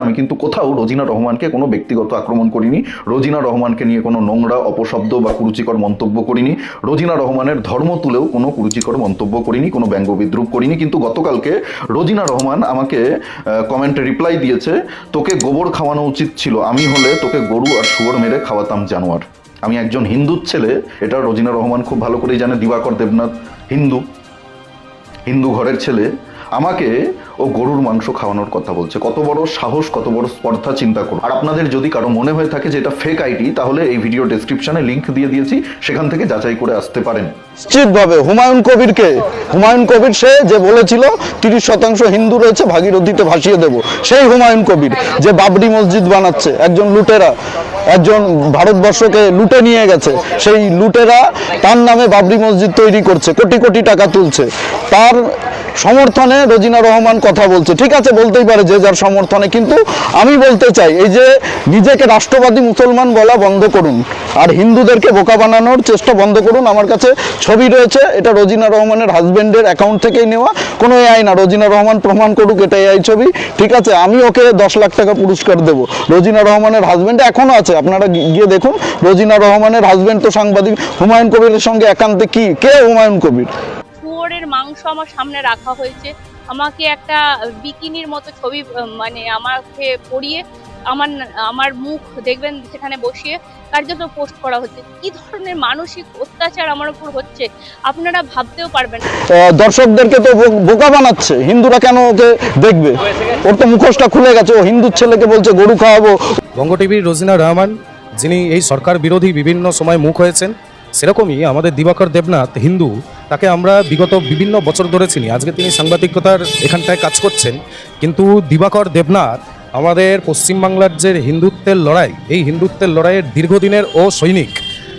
আমি কিন্তু কোথাও রোজিনা রহমানকে কোনো ব্যক্তিগত আক্রমণ করিনি, রোজিনা রহমানকে নিয়ে কোনো নোংরা অপশব্দ বা কুরুচিকর মন্তব্য করিনি, রোজিনা রহমানের ধর্ম তুলেও কোনো কুরুচিকর মন্তব্য করিনি, কোনো ব্যঙ্গ বিদ্রুপ করিনি। কিন্তু গতকালকে রোজিনা রহমান আমাকে কমেন্টে রিপ্লাই দিয়েছে, তোকে গোবর খাওয়ানো উচিত ছিল, আমি হলে তোকে গরু আর শুয়োর মেরে খাওয়াতাম জানোয়ার। আমি একজন হিন্দুর ছেলে, এটা রোজিনা রহমান খুব ভালো করেই জানে। দিবাকর দেবনাথ হিন্দু ঘরের ছেলে, আমাকে ও গরুর মাংস খাওয়ানোর কথা বলছে। কত বড় সাহস, কত বড় স্পর্ধা, চিন্তা করুন। আর আপনাদের যদি কারো মনে হয়ে থাকে যে এটা ফেক আইডি, তাহলে এই ভিডিও ডেসক্রিপশনে লিংক দিয়ে দিয়েছি, সেখান থেকে যাচাই করে আসতে পারেন। নিশ্চিতভাবে হুমায়ুন কবির সে যে বলেছিল 30% হিন্দু রয়েছে, ভাগীরথীতে ভাসিয়ে দেব, সেই হুমায়ুন কবির যে বাবরি মসজিদ বানাচ্ছে, একজন লুটেরা, একজন ভারতবর্ষকে লুটে নিয়ে গেছে, সেই লুটেরা তার নামে বাবরি মসজিদ তৈরি করছে, কোটি কোটি টাকা তুলছে। তার সমর্থনে রোজিনা রহমান কথা বলছে, ঠিক আছে, বলতেই পারে যে যার সমর্থনে, কিন্তু আমি বলতে চাই এই যে নিজেকে রাষ্ট্রবাদী মুসলমান বলা বন্ধ করুন আর হিন্দুদেরকে বোকা বানানোর চেষ্টা বন্ধ করুন। আমার কাছে ছবি রয়েছে, এটা রোজিনা রহমানের হাজবেন্ডের অ্যাকাউন্ট থেকেই নেওয়া, কোনো এআই না। রোজিনা রহমান প্রমাণ করুক এটা এআই ছবি, ঠিক আছে, আমি ওকে 10 লাখ টাকা পুরস্কার দেবো। রোজিনা রহমানের হাজবেন্ড এখনো আছে, আপনারা গিয়ে দেখুন। রোজিনা রহমানের হাজবেন্ড তো সাংবাদিক, হুমায়ুন কবিরের সঙ্গে একান্তে কে হুমায়ুন কবির? শুয়োরের মাংস আমার সামনে রাখা হয়েছে, আমাকে একটা বিকিনির মতো ছবি মানে আমাকে পরিয়ে আমার মুখ দেখবেন সেখানে বসিয়ে কার্যত পোস্ট করা হচ্ছে। কি ধরনের মানসিক অত্যাচার আমার উপর হচ্ছে আপনারা ভাবতেও পারবেন। দর্শকদেরকে তো বোকা বানাচ্ছে। হিন্দুরা কেন ওকে দেখবে? ওর তো মুখোশটা খুলে গেছে, ও হিন্দুর ছেলেকে বলছে গরু খাওয়াবো। বঙ্গ টিভির রোজিনা রহমান, যিনি এই সরকার বিরোধী বিভিন্ন সময় মুখ হয়েছেন, সেরকমই আমাদের দিবাকর দেবনাথ হিন্দু, তাকে আমরা বিগত বিভিন্ন বছর ধরে চিনি। আজকে তিনি সাংবাদিকতার এখানটায় কাজ করছেন, কিন্তু দিবাকর দেবনাথ আমাদের পশ্চিমবাংলার যে হিন্দুত্বের লড়াই, এই হিন্দুত্বের লড়াইয়ের দীর্ঘদিনের ও সৈনিক।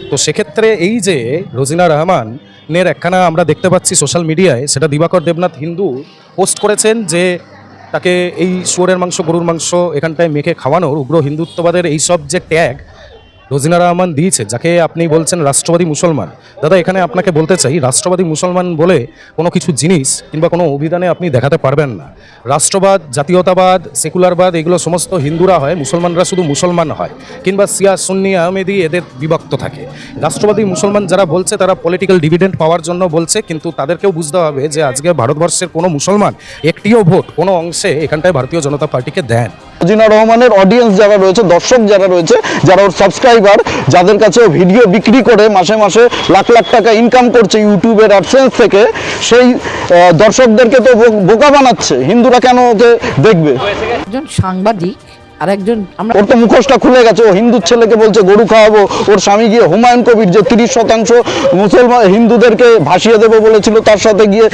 তো সেক্ষেত্রে এই যে রোজিনা রহমানের একখানা আমরা দেখতে পাচ্ছি সোশ্যাল মিডিয়ায়, সেটা দিবাকর দেবনাথ হিন্দু পোস্ট করেছেন যে তাকে এই শুয়োরের মাংস, গরুর মাংস এখানটায় মেখে খাওয়ানোর উগ্র হিন্দুত্ববাদের এইসব যে ট্যাগ রোজিনা রহমান দিয়েছে, যাকে আপনি বলছেন রাষ্ট্রবাদী মুসলমান। দাদা, এখানে আপনাকে বলতে চাই, রাষ্ট্রবাদী মুসলমান বলে কোনো কিছু জিনিস কিংবা কোনো অভিধানে আপনি দেখাতে পারবেন না। রাষ্ট্রবাদ, জাতীয়তাবাদ, সেকুলারবাদ, এগুলো সমস্ত হিন্দুরা হয়, মুসলমানরা শুধু মুসলমান হয়, কিংবা শিয়া, সুন্নি, আহমেদি এদের বিভক্ত থাকে। রাষ্ট্রবাদী মুসলমান যারা বলছে তারা পলিটিক্যাল ডিভিডেন্ড পাওয়ার জন্য বলছে, কিন্তু তাদেরকেও বুঝতে হবে যে আজকে ভারতবর্ষের কোনো মুসলমান একটিও ভোট কোনো অংশে এখানটায় ভারতীয় জনতা পার্টিকে দেন। রোজিনা রহমানের অডিয়েন্স যারা রয়েছে, দর্শক যারা রয়েছে, যারা ওর সাবস্ক্রাইবার, যাদের কাছে ভিডিও বিক্রি করে মাসে মাসে লাখ লাখ টাকা ইনকাম করছে ইউটিউবের অ্যাডসেন্স থেকে, সেই দর্শকদেরকে তো বোকা বানাচ্ছে। হিন্দুরা কেন ওকে দেখবে? একজন সাংবাদিক আর একজন, ওর তো মুখোশটা খুলে গেছে, ও হিন্দুর ছেলেকে বলছে গরু খাওয়াবো। ওর স্বামী গিয়ে হুমায়ুন কবির যে 30% মুসলমান হিন্দুদেরকে ভাসিয়ে দেবো বলেছিল, তার সাথে গিয়ে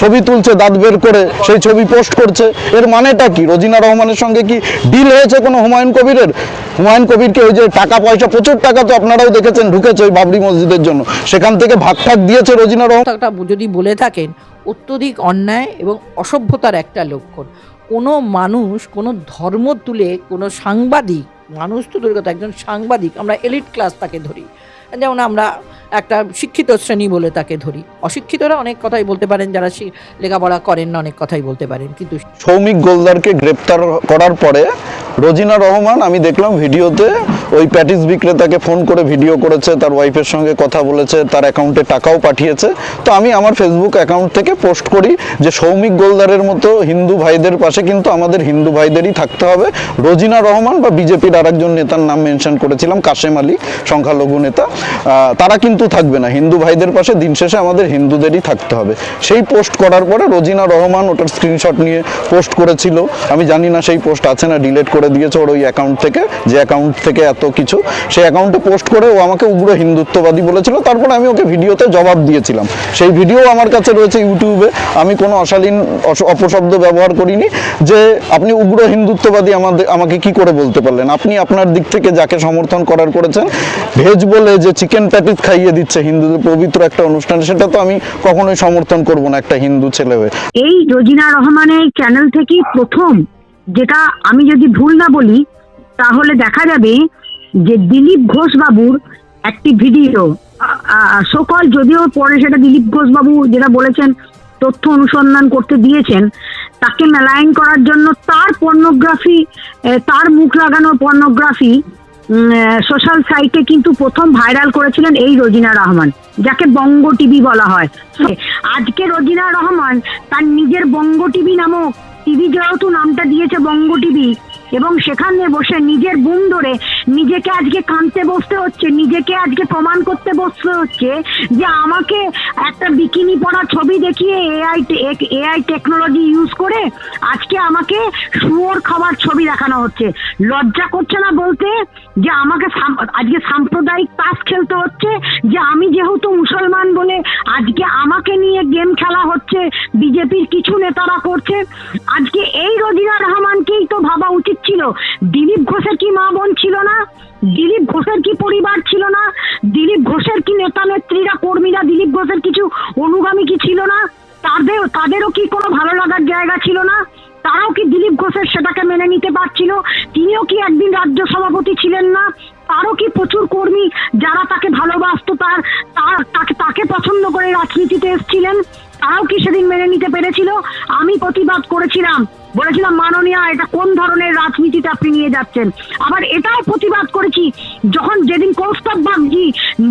ছবি তুলছে দাঁত বের করে, সেই ছবি পোস্ট করছে। এর মানেটা কি? রোজিনা রহমানের সঙ্গে কি ডিল হয়েছে কোনো হুমায়ুন কবিরের? হুমায়ুন কবিরকে ওই যে টাকা পয়সা, প্রচুর টাকা তো আপনারাও দেখেছেন ঢুকেছে ওই বাবরি মসজিদের জন্য, সেখান থেকে ভাগ দিয়েছে রোজিনা রহমান। যদি বলে থাকেন অত্যধিক অন্যায় এবং অসভ্যতার একটা লক্ষণ। কোনো মানুষ, কোনো ধর্ম তুলে কোনো সাংবাদিক, মানুষ তো দূরের কথা, একজন সাংবাদিক, আমরা এলিট ক্লাস তাকে ধরি, যেমন আমরা একটা শিক্ষিত শ্রেণী বলে তাকে ধরি। অশিক্ষিতরা অনেক কথাই বলতে পারেন, যারা লেখাপড়া করেন না অনেক কথাই বলতে পারেন, কিন্তু সৌমিক গোলদারকে গ্রেপ্তার করার পরে রোজিনা রহমান, আমি দেখলাম ভিডিওতে, ওই প্যাটিস বিক্রেতাকে ফোন করে ভিডিও করেছে, তার ওয়াইফের সঙ্গে কথা বলেছে, তার অ্যাকাউন্টে টাকাও পাঠিয়েছে। তো আমি আমার ফেসবুক অ্যাকাউন্ট থেকে পোস্ট করি যে সৌমিক গোলদারের মতো হিন্দু ভাইদের পাশে কিন্তু আমাদের হিন্দু ভাইদেরই থাকতে হবে। রোজিনা রহমান বা বিজেপির আরেকজন নেতার নাম মেনশন করেছিলাম, কাশেম আলী, সংখ্যালঘু নেতা, তারা কিন্তু থাকবে না হিন্দু ভাইদের পাশে। দিন শেষে আমাদের হিন্দুদেরই থাকতে হবে। সেই পোস্ট করার পরে রোজিনা রহমান ওটার স্ক্রিনশট নিয়ে পোস্ট করেছিল। আমি জানি না সেই পোস্ট আছে না ডিলিট করে দিয়েছে ওর ওই অ্যাকাউন্ট থেকে, যে অ্যাকাউন্ট থেকে এত কিছু, সেই অ্যাকাউন্টে পোস্ট করে ও আমাকে উগ্র হিন্দুত্ববাদী বলেছিল। তারপরে আমি ওকে ভিডিওতে জবাব দিয়েছিলাম, সেই ভিডিও আমার কাছে রয়েছে ইউটিউবে। আমি কোনো অশালীন অপশব্দ ব্যবহার করিনি। যে আপনি উগ্র হিন্দুত্ববাদী আমাকে কি করে বলতে পারলেন? আপনি আপনার দিক থেকে যাকে সমর্থন করার করেছেন, ভেজ বলে যে চিকেন প্যাটিস খাইয়ে দিচ্ছে হিন্দুদের পবিত্র একটা অনুষ্ঠানে, সেটা তো আমি কখনোই সমর্থন করব না একটা হিন্দু ছেলে হয়ে। এই রোজিনা রহমানের চ্যানেল থেকে প্রথম, যেটা আমি যদি ভুল না বলি, তাহলে দেখা যাবে যে দিলীপ ঘোষ বাবুর একটি ভিডিও, সকল, যদিও পরে সেটা দিলীপ ঘোষ বাবু যেটা বলেছেন তথ্য অনুসন্ধান করতে দিয়েছেন, তাকে মেলাইন করার জন্য তার পর্নোগ্রাফি, তার মুখ লাগানো পর্নোগ্রাফি সোশ্যাল সাইটে কিন্তু প্রথম ভাইরাল করেছিলেন এই রোজিনা রহমান, যাকে বঙ্গ টিভি বলা হয়। আজকে রোজিনা রহমান তার নিজের বঙ্গ টিভি নামক টিভি, যেহেতু নামটা দিয়েছে বঙ্গ টিভি, এবং সেখানে বসে নিজের বুম ধরে নিজেকে আজকে কাঁদতে বসতে হচ্ছে, নিজেকে আজকে প্রমাণ করতে বসতে হচ্ছে যে আমাকে একটা বিকিনি পরা ছবি দেখিয়ে এআই টেকনোলজি ইউজ করে আজকে আমাকে শুয়োর খাবার ছবি দেখানো হচ্ছে। লজ্জা করছে না বলতে যে আমাকে আজকে সাম্প্রদায়িক তাস খেলতে হচ্ছে, যে আমি যেহেতু মুসলমান বলে আজকে আমাকে নিয়ে গেম খেলা হচ্ছে, বিজেপির কিছু নেতারা করছে। আজকে এই রোজিনা রহমানকেই তো ভাবা উচিত ছিল। দিলীপ ঘোষের কি মা বোন ছিল না? দিলীপ ঘোষের কি পরিবার ছিল না? দিলীপ ঘোষের কি নেতা নেত্রীরা, কর্মীরা, দিলীপ ঘোষের কিছু অনুগামী কি ছিল না? তাদেরও কি কোনো ভালো লাগার জায়গা ছিল না? তারাও কি দিলীপ ঘোষের সেটাকে মেনে নিতে পারছিল? তিনিও কি একদিন রাজ্য সভাপতি ছিলেন না? তারও কি প্রচুর কর্মী যারা তাকে ভালোবাসতো, তাকে পছন্দ করে রাজনীতিতে এসেছিলেন, তারাও কি সেদিন মেনে নিতে পেরেছিল? আমি প্রতিবাদ করেছিলাম, বলেছিলাম মাননীয়া এটা কোন ধরনের রাজনীতিতে আপনি নিয়ে যাচ্ছেন। আবার এটাও প্রতিবাদ করেছি যেদিন কৌস্তব বাগচি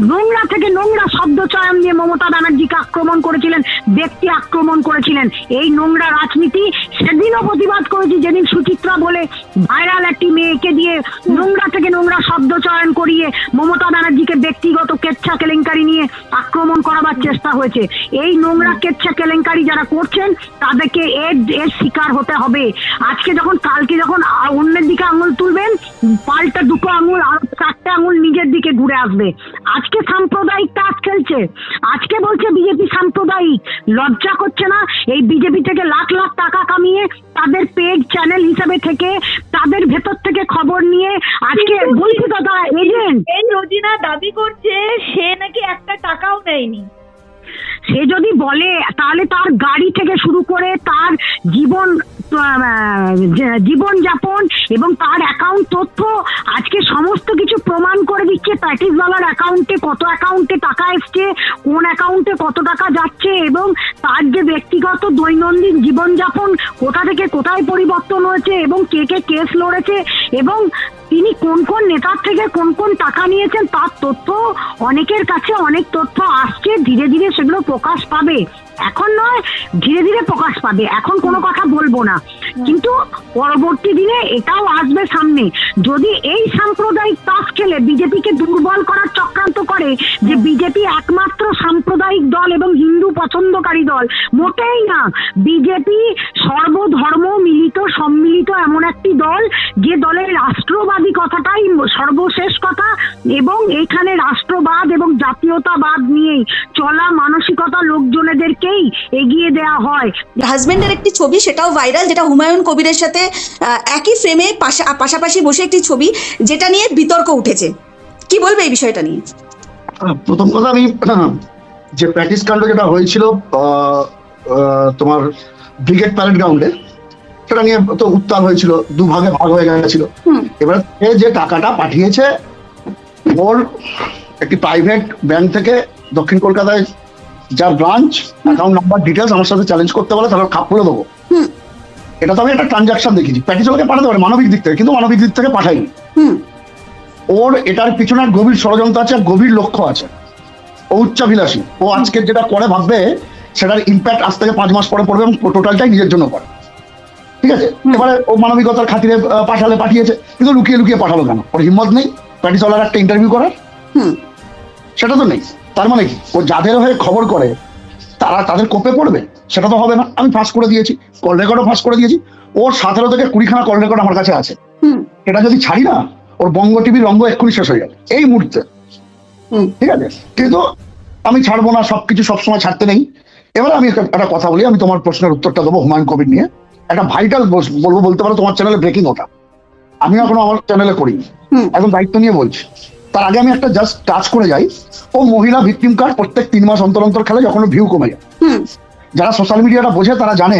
নোংরা থেকে নোংরা শব্দ চয়ন নিয়ে মমতা ব্যানার্জিকে আক্রমণ করেছিলেন, ব্যক্তি আক্রমণ করেছিলেন, এই নোংরা রাজনীতি সেদিনও প্রতিবাদ করেছি। যেদিন সুচিত্রা বলে ভাইরাল একটি মেয়েকে দিয়ে নোংরা থেকে নোংরা শব্দ চয়ন করিয়ে মমতা ব্যানার্জিকে ব্যক্তিগত কেচ্ছা কেলেঙ্কারি নিয়ে আক্রমণ করাবার চেষ্টা হয়েছে, এই নোংরা কেচ্ছা কেলেঙ্কারি যারা করছেন তাদেরকে এর শিকার হতে হবে। আজকে কালকে যখন অন্যের দিকে আঙুল তুলবেন, পাল্টা দুটো আঙুল আর চারটে আঙুল নিজের দিকে ঘুরে আসবে। আজকে সাম্প্রদায়িক তাস খেলছে, আজকে বলছে বিজেপি সাম্প্রদায়িক। লজ্জা করছে না? এই বিজেপি থেকে লাখ লাখ টাকা কামিয়ে তাদের পেজ চ্যানেল হিসেবে থেকে তাদের ভেতর থেকে খবর নিয়ে আজকে বলছি তো তারা এজেন্ট। এই রোজিনা দাবি করছে সে নাকি একটা টাকাও নেয়নি। সে যদি বলে তাহলে তার গাড়ি থেকে শুরু করে তার জীবনযাপন এবং তার অ্যাকাউন্ট তথ্য আজকে সমস্ত কিছু প্রমাণ করে দিচ্ছে। প্যাটিসওয়ালার অ্যাকাউন্টে কত অ্যাকাউন্টে টাকা এসছে, কোন অ্যাকাউন্টে কত টাকা যাচ্ছে, এবং তার যে ব্যক্তিগত দৈনন্দিন জীবনযাপন কোথা থেকে কোথায় পরিবর্তন হয়েছে, এবং কে কে কেস লড়েছে, এবং তিনি কোন কোন নেতার থেকে কোন কোন টাকা নিয়েছেন তার তথ্য অনেকের কাছে অনেক তথ্য আসছে। ধীরে ধীরে সেগুলো প্রকাশ পাবে, এখন নয়, ধীরে ধীরে প্রকাশ পাবে। এখন কোনো কথা বলবো না, কিন্তু পরবর্তী দিনে এটাও আসবে সামনে। যদি এই সাম্প্রদায়িক তাস খেলে বিজেপিকে দুর্বল করার চক্রান্ত করে যে বিজেপি একমাত্র সাম্প্রদায়িক দল এবং হিন্দু পছন্দকারী দল, মোটেই না। বিজেপি সর্বধর্ম মিলিত সম্মিলিত এমন একটি দল, যে দলের রাষ্ট্রবাদী কথাটাই সর্বশেষ কথা, এবং এখানে রাষ্ট্রবাদ এবং জাতীয়তাবাদ নিয়েই চলা মানসিকতা লোকজনেদেরকেই এগিয়ে দেওয়া হয়। হাজবেন্ডের একটি ছবি, সেটাও ভাইরাল, যেটা হুমায়ুন কবিরের সাথে একই ফ্রেমে পাশাপাশি বসে একটি ছবি, যেটা নিয়ে বিতর্ক উঠেছে। কি বলবে এই বিষয়টা নিয়ে? প্রথম কথা, আমি যে প্র্যাকটিস কাণ্ড যেটা হয়েছিল তোমার ব্রিগেড প্যারেড গ্রাউন্ডে, সেটা নিয়ে তো উত্তাল হয়েছিল, দুভাগে ভাগ হয়ে গেছিল। এবার যে টাকাটা পাঠিয়েছে ওর একটি প্রাইভেট ব্যাংক থেকে দক্ষিণ কলকাতায় যার ব্রাঞ্চ, অ্যাকাউন্ট নাম্বার ডিটেলস আমার সাথে চ্যালেঞ্জ করতে বলে, তাহলে খাপ খুলে দেবো। এটা তো আমি একটা ট্রানজাকশন দেখেছি, প্যাটিসওয়ালাকে পাঠাতে পারে মানবিক দিক থেকে, কিন্তু মানবিক দিক থেকে পাঠাইনি। ওর এটার পিছনে গভীর ষড়যন্ত্র আছে, গভীর লক্ষ্য আছে। ও উচ্চাভিলাষী, ও আজকের যেটা করে ভাববে সেটার ইম্প্যাক্ট আজ থেকে 5 মাস পরে পড়বে, এবং টোটালটাই নিজের জন্য করে। ঠিক আছে, এবারে ও মানবিকতার খাতিরে পাঠিয়েছে, কিন্তু লুকিয়ে লুকিয়ে পাঠালো কেন? ওর হিম্মত নেই প্যাটিসওয়ালার একটা ইন্টারভিউ করার? সেটা তো নেই। তার মানে কি ও যাদের হয়ে খবর করে তাদের কোপে পড়বে? সেটা তো হবে না। আমি ফাঁস করে দিয়েছি, কল রেকর্ডও ফাঁস করে দিয়েছি। ওর 17 থেকে 20খানা কল রেকর্ড আমার কাছে আছে। এটা যদি ছাড়ি না, ওর বঙ্গ টিভির রঙ্গ এক্ষুনি শেষ হয়ে যাবে এই মুহূর্তে। ঠিক আছে, কিন্তু আমি ছাড়বো না, সবকিছু সবসময় ছাড়তে নেই। এবার আমি একটা কথা বলি, আমি তোমার প্রশ্নের উত্তরটা দেবো হুমায়ুন কবির নিয়ে। একটা ভাইটাল বলবো, বলতে পারো তোমার চ্যানেলে ব্রেকিং, ওটা আমি এখনো আমার চ্যানেলে করিনি, এখন দায়িত্ব নিয়ে বলছি। তার আগে আমি একটা জাস্ট টাচ করে যাই। ও মহিলা ভিকটিম কার্ড প্রত্যেক 3 মাস অন্তর অন্তর খেলে, যখন ভিউ কমে যায়। যারা সোশ্যাল মিডিয়াটা বোঝে তারা জানে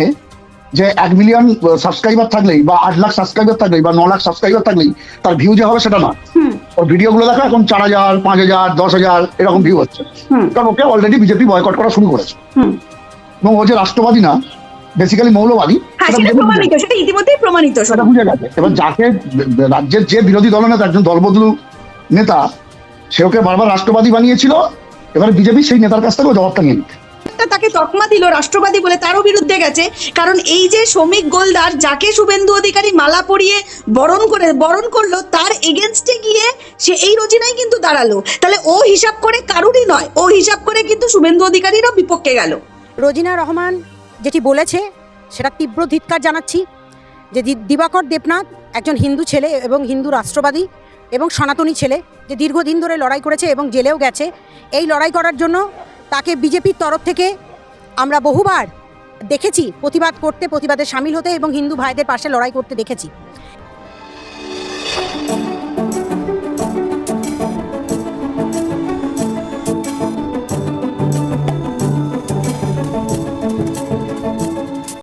যে 1 মিলিয়ন সাবস্ক্রাইবার থাকলেই, বা 8 লাখ সাবস্ক্রাইবার থাকলেই, বা 9 লাখ সাবস্ক্রাইবার থাকলেই তার ভিউ যে হবে সেটা না। ওর ভিডিওগুলো দেখো এখন 4000, 5000, 10,000 এরকম ভিউ হচ্ছে, কারণ ওকে অলরেডি বিজেপি বয়কট করা শুরু করেছে। এবং ও যে রাষ্ট্রবাদী না, বেসিক্যালি মৌলবাদী, হ্যাঁ সেটা সেটা বুঝে প্রমাণিত, সেটা ইতিমধ্যেই প্রমাণিত। সেটা বুঝে গেছে। এবার যাকে রাজ্যের যে বিরোধী দলনেতা, একজন দলবদলু নেতা, সে ওকে বারবার রাষ্ট্রবাদী বানিয়েছিল, এবার বিজেপি সেই নেতার কাছ থেকে জবাবটা নিয়ে নিচ্ছে। তাকে তকমা দিল রাষ্ট্রবাদী বলে, তারও বিরুদ্ধে গেছে। কারণ এই যে শ্রমিক গোলদার, যাকে শুভেন্দু অধিকারী মালা পরিয়ে বরণ করলো, তার এগেনস্টে গিয়ে সে এই রোজিনাই কিন্তু দাঁড়ালো। তাহলে ও হিসাব করে কারুরই নয়, ও হিসাব করে কিন্তু শুভেন্দু অধিকারীরও বিপক্ষে গেল। রোজিনা রহমান যেটি বলেছে সেটা তীব্র ধিক্কার জানাচ্ছি, যে দিবাকর দেবনাথ একজন হিন্দু ছেলে এবং হিন্দু রাষ্ট্রবাদী এবং সনাতনী ছেলে, যে দীর্ঘদিন ধরে লড়াই করেছে এবং জেলেও গেছে। এই লড়াই করার জন্য তাকে বিজেপির তরফ থেকে আমরা বহুবার দেখেছি প্রতিবাদ করতে, প্রতিবাদে সামিল হতে এবং হিন্দু ভাইদের পাশে লড়াই করতে দেখেছি।